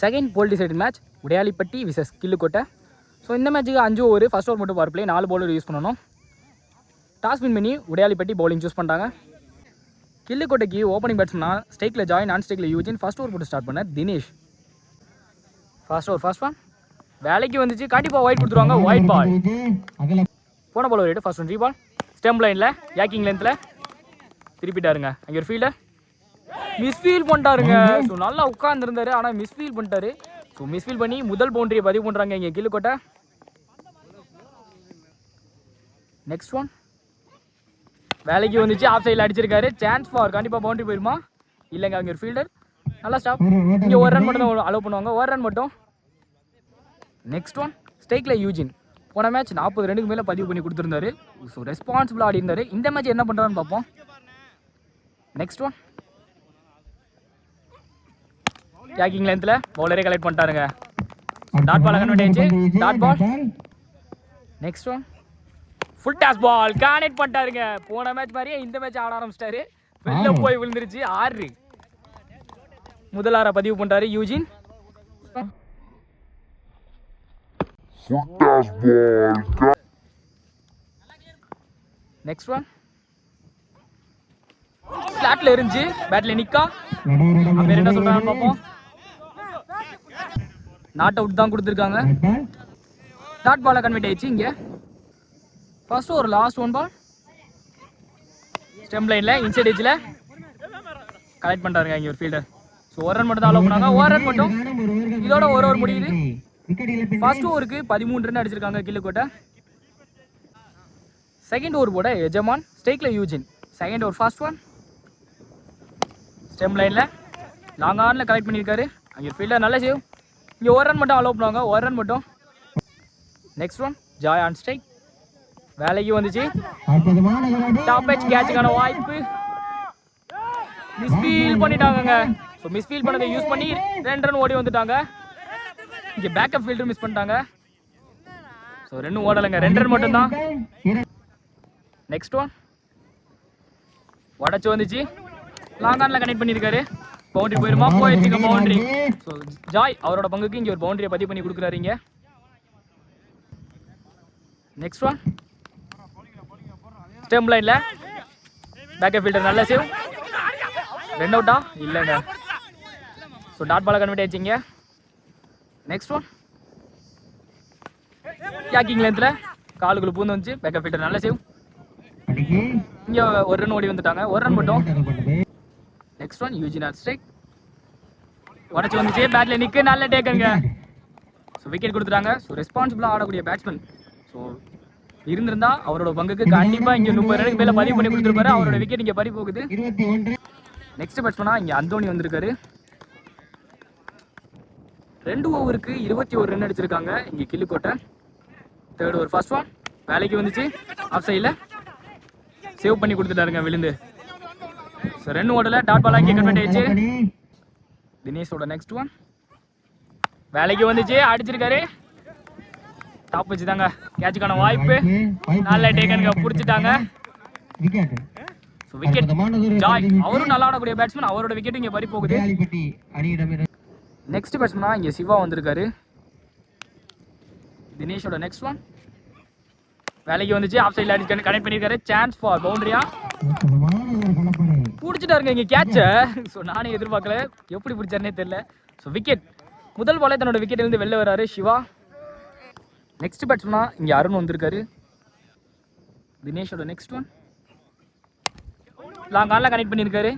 Second போல் decided match Udaiyalipatti versus Killukottai. So இந்த மேட்ச்சுக்கு 5 ஓவர், ஃபர்ஸ்ட் ஓவர் மட்டும் பவர் பிளே, 4 பவுலர் யூஸ் பண்ணணும். டாஸ் வின் பண்ணி உடையாளிப்பட்டி பவுலிங் சூஸ் பண்ணுறாங்க. கிள்ளுக்கோட்டைக்கு ஓப்பனிங் பேட்ஸ்மேனா ஸ்ட்ரைக்கில் ஜாய், நான் ஸ்ட்ரைக்கில் யூஜின். ஃபர்ஸ்ட் ஓவர் போட்டு ஸ்டார்ட் பண்ண Dinesh. First over first one வேலைக்கு வந்துச்சு, கண்டிப்பாக ஒயிட் கொடுத்துருவாங்க. ஒயிட் பால் போன பால் ஒரு ஃபர்ஸ்ட் ஒன் ரீபால். ஸ்டெம் லைனில் யாக்கிங் லென்த்தில் திருப்பிட்டாருங்க. அங்கே ஒரு ஃபீல்டர் மிஸ்ஃபீல் பண்ணிட்டாருங்க. ஸோ நல்லா உட்காந்துருந்தாரு, ஆனால் மிஸ்ஃபீல் பண்ணிட்டாரு. ஸோ மிஸ்ஃபீல் பண்ணி முதல் பவுண்டரியை பதிவு பண்ணுறாங்க இங்கே கிள்ளுக்கோட்டை. நெக்ஸ்ட் ஒன் வேலைக்கு வந்துச்சு, ஆஃப் சைடில் அடிச்சிருக்காரு. சான்ஸ் ஃபார் கண்டிப்பாக பவுண்டரி போயிருமா? இல்லைங்க, அங்கே ஒரு ஃபீல்டர் நல்லா ஸ்டாப். இங்கே ஒரு ரன் மட்டும் தான் அலோவ் பண்ணுவாங்க, ஒரு ரன் மட்டும். நெக்ஸ்ட் ஒன் ஸ்ட்ரைக்கில் யூஜின். போன மேட்ச் 40 ரன்னுக்கு மேலே பதிவு பண்ணி கொடுத்துருந்தாரு. ஸோ ரெஸ்பான்சிபிளாக ஆடி இருந்தார். இந்த மேட்ச் என்ன பண்ணுறான்னு பார்ப்போம். நெக்ஸ்ட் ஒன் டேக்கிங் லென்த்தில் பவுலரே கலெக்ட் பண்ணிட்டாருங்க. Dot ball convert dot ball. Next one full toss ball connect பண்ணிட்டாருங்க. போன மேட்ச் மாதிரியே இந்த மேட்ச் ஆட ஆரம்பிச்சிட்டாரு. வெளில போய் விழுந்துருச்சு. 6 முதல் 6 பதிவு பண்ணுறாரு யூஜின். நெக்ஸ்ட் ஒன் ஃபிளாட்ல இருந்துச்சு, பேட்ல நிக்கா. அப்ப என்ன சொல்றாங்க பாப்போம். நாட் அவுட் தான் கொடுத்துருக்காங்க. டாட் பால கன்வெர்ட் ஆயிடுச்சு. இங்க ஃபர்ஸ்ட் ஒரு லாஸ்ட் ஒன் பால் ஸ்டெம் லைன்ல இன்சைட் எட்ஜ்ல கலெக்ட் பண்றாங்க இங்க ஒரு ஃபீல்டர். ஸோ ஒரு ரன் மட்டும் தான் அலோவ் பண்ணாங்க, ஒரு ரன் மட்டும். இதோட ஒரு ஓவர் முடியுது. ஃபர்ஸ்ட் ஓவருக்கு 13 ரன் அடிச்சிருக்காங்க கிள்ளுக்கோட்டை. செகண்ட் ஓவர் போட எஜமான் ஸ்ட்ரைக்ல Eugene. Second over first one stem லைனில் லாங் ஆனில் கலெக்ட் பண்ணியிருக்காரு. அங்கே ஃபீல்டர் நல்ல சேவ். இங்கே ஒரு ரன் மட்டும் அலோவ் பண்ணுவாங்க, ஒரு ரன் மட்டும். Next one Joy on strike. வேலைக்கு வந்துச்சு, டாப் எட்ஜ் கேட்சுக்கான வாய்ப்பு. மிஸ்ஃபீல் பண்ணிட்டாங்க. ஸோ மிஸ்ஃபீல் பண்ணதை யூஸ் பண்ணி 2 ரன் ஓடி வந்துட்டாங்க. இங்கே பேக்கப் ஃபீல்டர் மிஸ் பண்ணிட்டாங்க. ஸோ 2 ஓடலைங்க, 2 ரன் மட்டும்தான். நெக்ஸ்ட் ஒன் உடச்சு வந்துச்சு, லாங் ஆன்ல கனெக்ட் பண்ணியிருக்காரு. பவுண்டரி போயிருமா? போயிருச்சுங்க பவுண்டரி. ஸோ ஜாய் அவரோட பங்குக்கு இங்கே ஒரு பவுண்டரியை பதிவு பண்ணி கொடுக்குறாரு இங்கே. நெக்ஸ்ட் ஒன் ஸ்டெம் லைன்ல பேக்கப் ஃபீல்டர் நல்ல சேவ். 2 அவுட்டா? இல்லைங்க. ஸோ டாட் பால கன்வெர்ட் ஆயிடுச்சிங்க. நெக்ஸ்ட் ஒன் யாக்கிங் லென்த்தில் காலுக்குள்ள பூந்து வந்துச்சு, பேக்கப் ஃபீல்டர் நல்ல சேவ். இங்கே ஒரு ரன் ஓடி வந்துட்டாங்க, ஒரு ரன் மட்டும். Next one Eugene on strike. உடச்சு வந்துச்சு, பேட்ல நிற்கு, நல்ல டேக்குங்க. ஸோ விக்கெட் கொடுத்துட்டாங்க. ஸோ ரெஸ்பான்சிபிளாக ஆடக்கூடிய பேட்ஸ்மேன். ஸோ இருந்திருந்தா அவரோட பங்குக்கு கண்டிப்பாக இங்கே 30 ரனுக்கு மேலே பதிவு பண்ணி கொடுத்துருப்பாரு. அவரோட விக்கெட் இங்கே பறி போகுது. நெக்ஸ்ட் பேட்ஸ்மேனா இங்கே அந்தோனி வந்திருக்காரு. 2 ஓவருக்கு 21 ரன் அடிச்சிருக்காங்க இங்கே Killukottai. Third over first one வேலைக்கு வந்துச்சு, ஆஃப் சைடில் சேவ் பண்ணி கொடுத்துட்டாருங்க விழுந்து. ஸோ 2 ஓடல, டாட் பால் இங்கே கன்வெர்ட் ஆயிடுச்சு. தினேஷோட நெக்ஸ்ட் ஒன் வேலைக்கு வந்துச்சு, அடிச்சிருக்காரு. டாப் வச்சு தாங்க கேட்சுக்கான வாய்ப்பு. நல்ல டேக்கனுங்க, பிடிச்சிட்டாங்க. ஸோ விக்கெட் ஜாய் அவரும் நல்லா ஆடக்கூடிய பேட்ஸ்மேன். அவரோட விக்கெட் இங்கே பறி போகுது. நெக்ஸ்ட் பேட்ஸ்மேனா இங்கே சிவா வந்திருக்காரு. தினேஷோட நெக்ஸ்ட் ஒன் வேலைக்கு வந்துச்சு, ஆஃப் சைடில் அடிச்சு கனெக்ட் பண்ணியிருக்காரு. Chance for பவுண்டரியா? பிடிச்சிட்டாருங்க இங்கே கேட்சை. ஸோ நானே எதிர்பார்க்கல, எப்படி பிடிச்சாருன்னே தெரியல. ஸோ விக்கெட் முதல் பாலே தன்னோட விக்கெட்லேருந்து வெளில வராரு சிவா. நெக்ஸ்ட் பேட்ஸ்மேனா இங்கே அருண் வந்திருக்காரு. தினேஷோட நெக்ஸ்ட் ஒன் லாங் ஆன்ல கனெக்ட் பண்ணியிருக்காரு.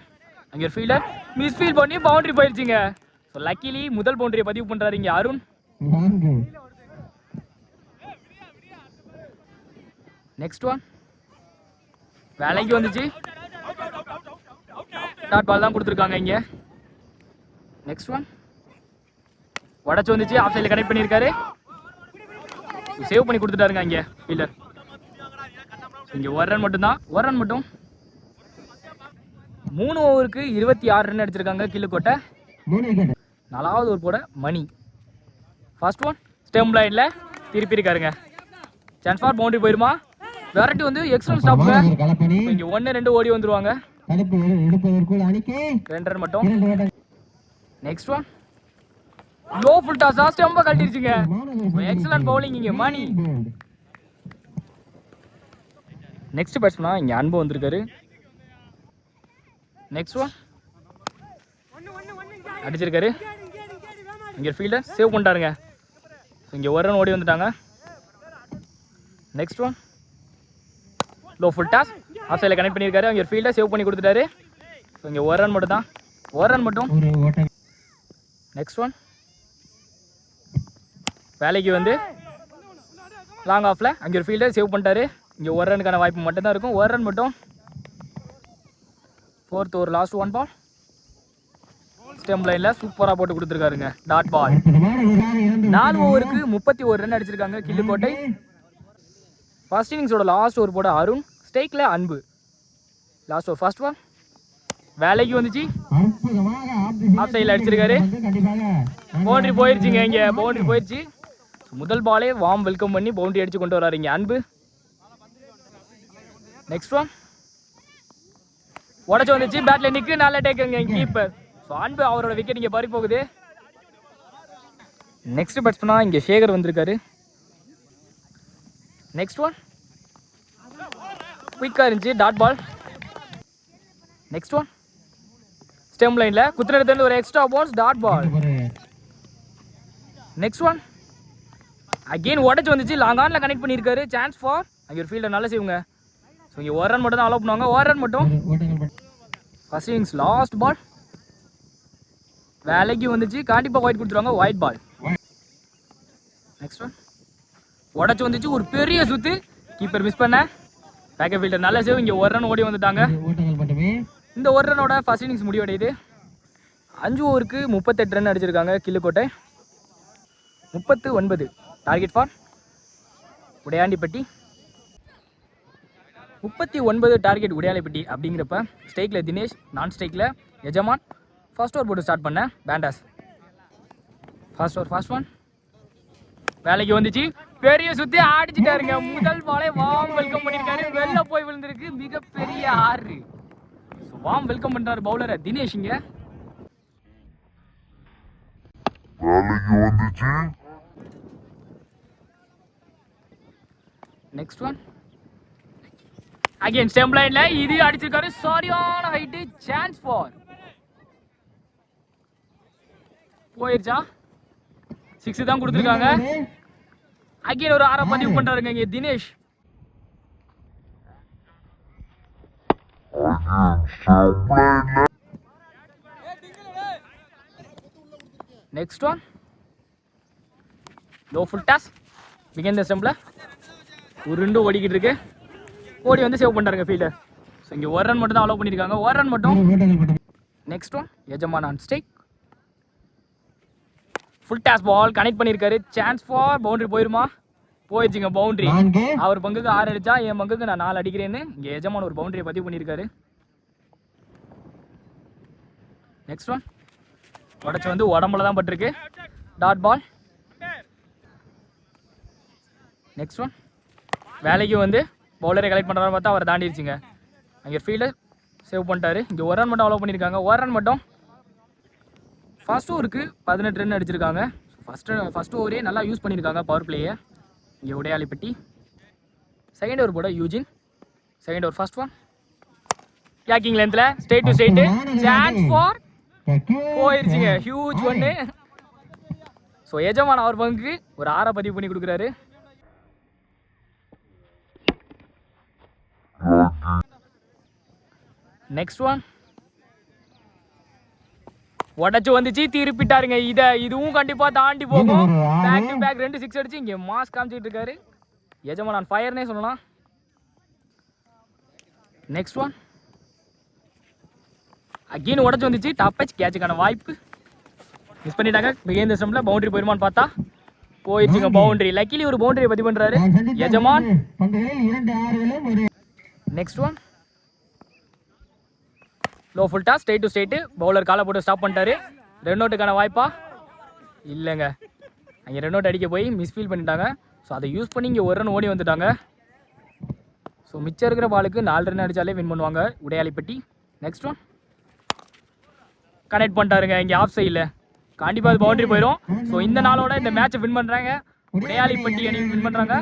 அங்கே ஒரு ஃபீல்டர் மிஸ்ஃபீல் பண்ணி பவுண்டரி போயிடுச்சுங்க. ஸோ லக்கிலி முதல் பவுண்டரியை பதிவு பண்ணுறாரு இங்கே அருண். நெக்ஸ்ட் ஒன் வேலைக்கு வந்துச்சு, டாட் பால் தான் கொடுத்துருக்காங்க இங்கே. நெக்ஸ்ட் ஒன் உடச்சு வந்துச்சு, ஆஃப் சைடில் கனெக்ட் பண்ணியிருக்காரு. சேவ் பண்ணி கொடுத்துட்டாருங்க இங்கே ஃபீல்டர். இங்கே ஒரு ரன் மட்டும்தான், ஒரு ரன் மட்டும். 3 ஓவருக்கு 26 ரன் அடிச்சிருக்காங்க கிள்ளுக்கோட்டை. 4வது ஓவர் போட மணி. ஃபர்ஸ்ட் ஒன் ஸ்டெம் லைன்ல திருப்பி இருக்காருங்க. சான்ஸ் ஃபார் பவுண்டரி போயிருமா? வெரைட்டி வந்து எக்ஸலன்ட் ஸ்டாப்ங்க. இங்கே 1-2 ஓடி வந்துருவாங்க. 2 ரன் மட்டும். நெக்ஸ்ட் ஒன் லோ ஃபுல் டாஸா ஸ்டெம்ப கழட்டிருச்சுங்க. எக்ஸலன்ட் பவுலிங் இங்க மணி. நெக்ஸ்ட் பேட்ஸ்மேனா இங்க அன்பு வந்திருக்காரு. நெக்ஸ்ட் ஒன் அடிச்சிருக்காரு. இங்க ஃபீல்டர் சேவ் பண்ணிட்டாருங்க. இங்க ஒரு ரன் ஓடி வந்துட்டாங்க. Next one low full toss of சைடில் கனெக்ட் பண்ணியிருக்காரு. அங்கே ஃபீல்டர் சேவ் பண்ணி கொடுத்துட்டாரு. ஸோ இங்கே ஒரு ரன் மட்டும் தான், ஒரு ரன் மட்டும். நெக்ஸ்ட் ஒன் வேலைக்கு வந்து லாங் ஆஃபில் அங்கே ஒரு ஃபீல்டர் சேவ் பண்ணிட்டாரு. இங்கே ஒரு ரனுக்கான வாய்ப்பு மட்டும் தான் இருக்கும், ஒரு ரன் மட்டும். ஃபோர்த் ஒரு லாஸ்ட் ஒன் பால் ஸ்டெம் லைனில் சூப்பராக போட்டு கொடுத்துருக்காருங்க. Dot ball. 4 ஓவருக்கு 31 ரன் அடிச்சிருக்காங்க கிள்ளுக்கோட்டை. ஃபர்ஸ்ட் இன்னிங்ஸோட லாஸ்ட் ஓவர் போட அருண், ஸ்டேக்கில் அன்பு. லாஸ்ட் ஓவர் ஃபர்ஸ்ட் ஒன் வேலைக்கு வந்துச்சு, ஆஃப் சைடில் அடிச்சிருக்காரு. பவுண்டரி போயிடுச்சுங்க. இங்கே பவுண்டரி போயிடுச்சு. முதல் பாலே வார்ம் வெல்கம் பண்ணி பவுண்டரி அடிச்சு கொண்டு வராரு இங்கே அன்பு. நெக்ஸ்ட் ஒன் உடச்சு வந்துச்சு, பேட்ல நிற்கு, நல்ல டேக்குங்க கீப்பர். ஸோ அன்பு அவரோட விக்கெட் இங்கே பறி போகுது. நெக்ஸ்ட் பேட்ஸ்மேனா இங்கே சேகர் வந்திருக்காரு. நெக்ஸ்ட் ஒன் குயிக்காக இருந்துச்சு, dot ball. Next one stem லைனில் குத்துனதுலேருந்து ஒரு extra balls, dot ball. Next one again உடச்சு வந்துச்சு, லாங் ஆனில் கனெக்ட் பண்ணியிருக்காரு. சான்ஸ் ஃபார் அங்கே ஒரு ஃபீல்டர் நல்லா செய்யுங்க. ஸோ இங்கே ஒரு ரன் மட்டும் தான் அலோவ் பண்ணுவாங்க, ஒரு ரன் மட்டும். ஃபர்ஸ்ட் இன்னிங்ஸ் லாஸ்ட் பால் வேலைக்கு வந்துச்சு, கண்டிப்பாக ஒயிட் கொடுத்துருவாங்க, ஒயிட் பால். நெக்ஸ்ட் ஒன் உடச்சு வந்துச்சு, ஒரு பெரிய சுத்து, கீப்பர் மிஸ் பண்ண, பேக்கப் ஃபீல்டர் நல்ல சேவ். இங்கே ஒரு ரன் ஓடி வந்துட்டாங்க. இந்த ஒரு ரனோட ஃபர்ஸ்ட் இன்னிங்ஸ் முடிவடையுது. 5 ஓவருக்கு 38 ரன் அடிச்சிருக்காங்க Killukottai. 39 target for Udaiyandipatti. 39 target Udaiyandipatti அப்படிங்கிறப்ப ஸ்டேக்கில் தினேஷ், நான் ஸ்டேக்கில் எஜமான். ஃபர்ஸ்ட் ஓவர் போட்டு ஸ்டார்ட் பண்ண பேண்டாஸ். ஃபர்ஸ்ட் ஓவர் ஃபர்ஸ்ட் ஒன் வேலைக்கு வந்துச்சு, பெரிய சுத்தி அடிச்சுட்டாருங்க. முதல் பாலே வார்ம் வெல்கம் பண்ணியிருக்காரு, வெளில போய் விழுந்திருக்கு, மிகப்பெரிய 6. வார்ம் வெல்கம் பண்றாரு பவுலரை தினேஷ். இங்க நெக்ஸ்ட் ஒன் அகைன் ஸ்டெம் லைன்ல இது அடிச்சிருக்காரு, சரியான ஹைட், சான்ஸ் ஃபார் போயிருச்சா, 6 தான் கொடுத்துருக்காங்க. அகைன் ஒரு 6 பதிவு பண்றாருங்க இங்க Dinesh. Next one low full toss begin the ஸ்டெம்ப்ல உருண்டு ஓடிக்கிட்டு இருக்கு, ஓடி வந்து சேவ் பண்றாங்க ஃபீல்டர். ஸோ இங்கே ஒரு ரன் மட்டும் தான் அலோவ் பண்ணியிருக்காங்க, ஒரு ரன் மட்டும். நெக்ஸ்ட் ஒன் எஜமான் ஆன் ஸ்டேக், ஃபுல் டாஸ் பால் கனெக்ட் பண்ணியிருக்காரு, சான்ஸ் ஃபார் பவுண்டரி. போயிருமா, போயிடுச்சுங்க பவுண்டரி. அவர் பங்குக்கு 6 அடிச்சா, என் பங்குக்கு நான் 4 அடிக்கிறேன்னு இங்கே எஜமான் ஒரு பவுண்டரியை பதிவு பண்ணியிருக்காரு. நெக்ஸ்ட் ஒன் உடச்சு வந்து உடம்புல தான் பட்டிருக்கு, டாட் பால். நெக்ஸ்ட் ஒன் வேலைக்கு வந்து பவுலரை கலெக்ட் பண்ணுறாரு பார்த்தா அவர் தாண்டிடுச்சுங்க. அங்கே ஃபீல்டர் சேவ் பண்ணிட்டாரு. இங்கே ஒரு ரன் மட்டும் அலோவ் பண்ணியிருக்காங்க, ஒரு ரன் மட்டும். ஃபர்ஸ்ட் ஓவருக்கு 18 ரன் அடிச்சிருக்காங்க. ஃபர்ஸ்ட் ஓவரே நல்லா யூஸ் பண்ணியிருக்காங்க பவர் பிளேயை இங்கே உடையாளிப்பட்டி. செகண்ட் ஓவர் போட Eugene. Second over first one கேக்கிங் லென்த்தில் straight to straight, chance for போயிருச்சுங்க, ஹியூஜ் ஒன்று. ஸோ எஜமான் அவர் பங்குக்கு ஒரு 6 பதிவு பண்ணி கொடுக்குறாரு. நெக்ஸ்ட் ஒன் உடச்சு வந்துச்சு, திருப்பிட்டாருங்க. இதுவும் கண்டிப்பா தாண்டி போகும். பேக் டு பேக் 2 6 அடிச்சு இங்க மாஸ் காமிச்சிட்டு இருக்காரு எஜமான். நான் ஃபயர்னே சொல்லலாம். நெக்ஸ்ட் ஒன் அகைன் உடச்சு வந்துச்சு, டாப் பச் கேட்சுக்கான வாய்ப்பு மிஸ் பண்ணிட்டாங்க. பிகின் தி ஸ்டெம்ப்ல பவுண்டரி போயிருமான்னு பார்த்தா போயிடுச்சுங்க பவுண்டரி. லக்கிலி ஒரு பவுண்டரியை பதிவு பண்றாரு எஜமான். Next one low full toss straight to straight, bowler காலை போட்டு ஸ்டாப் பண்ணிட்டாரு. ரன் அவுட்டுக்கான வாய்ப்பா இல்லைங்க, அங்கே ரன் அவுட் அடிக்க போய் மிஸ்ஃபீல் பண்ணிட்டாங்க. ஸோ அதை யூஸ் பண்ணி இங்கே ஒரு ரன் ஓடி வந்துட்டாங்க. ஸோ மிச்சம் இருக்கிற பாலுக்கு 4 ரன் அடித்தாலே வின் பண்ணுவாங்க உடையாளிப்பட்டி. நெக்ஸ்ட் ஒன் கனெக்ட் பண்ணிட்டாருங்க இங்கே ஆஃப் சைடில், கண்டிப்பாக அது பவுண்டரி போயிடும். ஸோ இந்த நாளோட இந்த மேட்சை வின் பண்ணுறாங்க, உடையாளிப்பட்டி அணி வின் பண்ணுறாங்க.